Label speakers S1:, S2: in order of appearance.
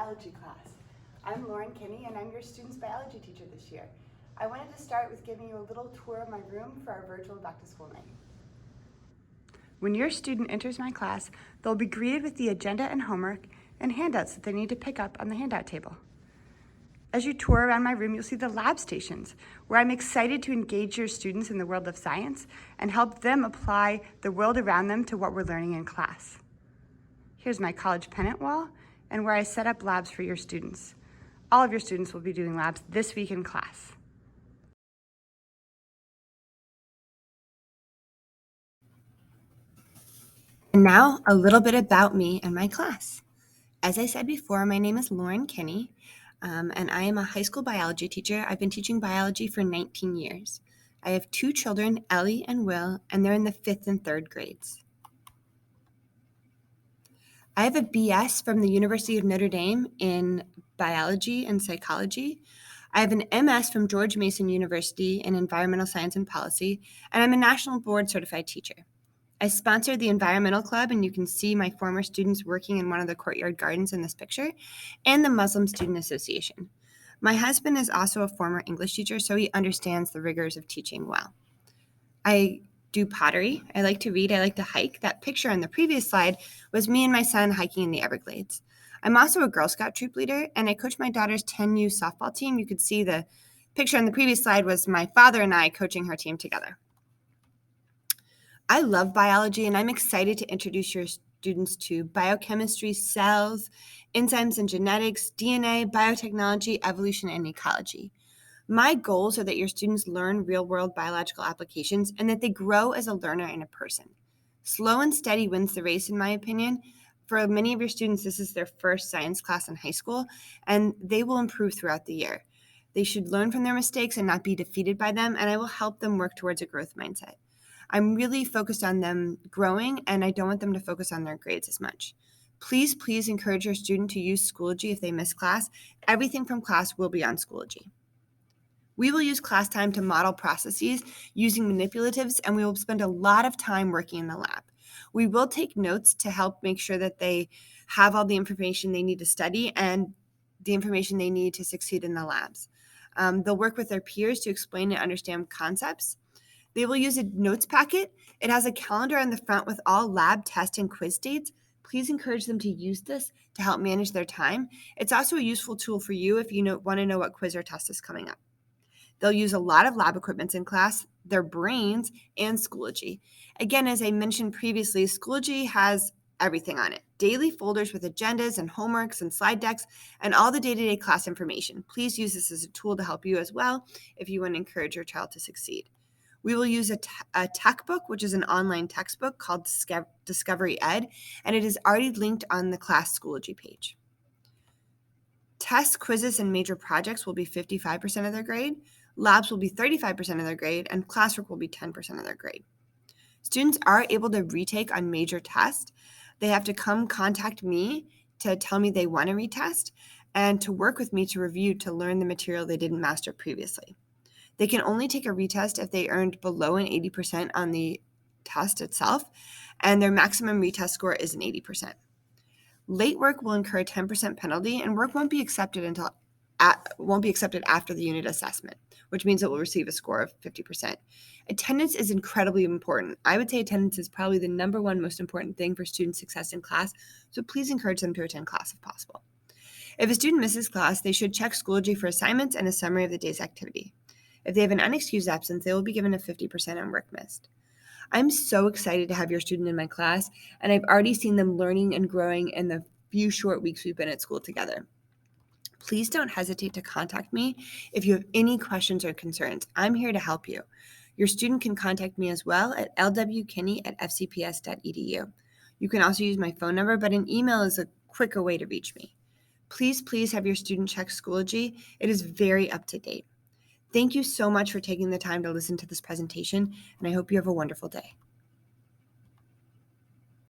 S1: biology class. I'm Lauren Kinne and I'm your student's biology teacher this year. I wanted to start with giving you a little tour of my room for our virtual back to school night. When your student enters my class, they'll be greeted with the agenda and homework and handouts that they need to pick up on the handout table. As you tour around my room, you'll see the lab stations, where I'm excited to engage your students in the world of science and help them apply the world around them to what we're learning in class. Here's my college pennant wall and where I set up labs for your students. All of your students will be doing labs this week in class. And now a little bit about me and my class. As I said before, my name is Lauren Kinne, and I am a high school biology teacher. I've been teaching biology for 19 years. I have two children, Ellie and Will, and they're in the 5th and 3rd grades. I have a BS from the University of Notre Dame in biology and psychology. I have an MS from George Mason University in environmental science and policy, and I'm a national board certified teacher. I sponsor the Environmental Club, and you can see my former students working in one of the courtyard gardens in this picture, and the Muslim Student Association. My husband is also a former English teacher, so he understands the rigors of teaching well. I do pottery. I like to read. I like to hike. That picture on the previous slide was me and my son hiking in the Everglades. I'm also a Girl Scout troop leader, and I coach my daughter's 10U softball team. You could see the picture on the previous slide was my father and I coaching her team together. I love biology, and I'm excited to introduce your students to biochemistry, cells, enzymes and genetics, DNA, biotechnology, evolution, and ecology. My goals are that your students learn real-world biological applications and that they grow as a learner and a person. Slow and steady wins the race, in my opinion. For many of your students, this is their first science class in high school, and they will improve throughout the year. They should learn from their mistakes and not be defeated by them, and I will help them work towards a growth mindset. I'm really focused on them growing, and I don't want them to focus on their grades as much. Please encourage your student to use Schoology if they miss class. Everything from class will be on Schoology. We will use class time to model processes using manipulatives, and we will spend a lot of time working in the lab. We will take notes to help make sure that they have all the information they need to study and the information they need to succeed in the labs. They'll work with their peers to explain and understand concepts. They will use a notes packet. It has a calendar on the front with all lab, test, and quiz dates. Please encourage them to use this to help manage their time. It's also a useful tool for you if you want to know what quiz or test is coming up. They'll use a lot of lab equipment in class, their brains, and Schoology. Again, as I mentioned previously, Schoology has everything on it. Daily folders with agendas and homeworks and slide decks and all the day-to-day class information. Please use this as a tool to help you as well if you want to encourage your child to succeed. We will use a tech book, which is an online textbook called Discovery Ed, and it is already linked on the class Schoology page. Tests, quizzes, and major projects will be 55% of their grade. Labs will be 35% of their grade, and classwork will be 10% of their grade. Students are able to retake on major tests. They have to come contact me to tell me they want to retest and to work with me to review to learn the material they didn't master previously. They can only take a retest if they earned below an 80% on the test itself, and their maximum retest score is an 80%. Late work will incur a 10% penalty, and work won't be accepted after the unit assessment, which means it will receive a score of 50%. Attendance is incredibly important. I would say attendance is probably the number one most important thing for student success in class, so please encourage them to attend class if possible. If a student misses class, they should check Schoology for assignments and a summary of the day's activity. If they have an unexcused absence, they will be given a 50% on work missed. I'm so excited to have your student in my class, and I've already seen them learning and growing in the few short weeks we've been at school together. Please don't hesitate to contact me if you have any questions or concerns. I'm here to help you. Your student can contact me as well at lwkinne@fcps.edu. You can also use my phone number, but an email is a quicker way to reach me. Please have your student check Schoology. It is very up to date. Thank you so much for taking the time to listen to this presentation, and I hope you have a wonderful day.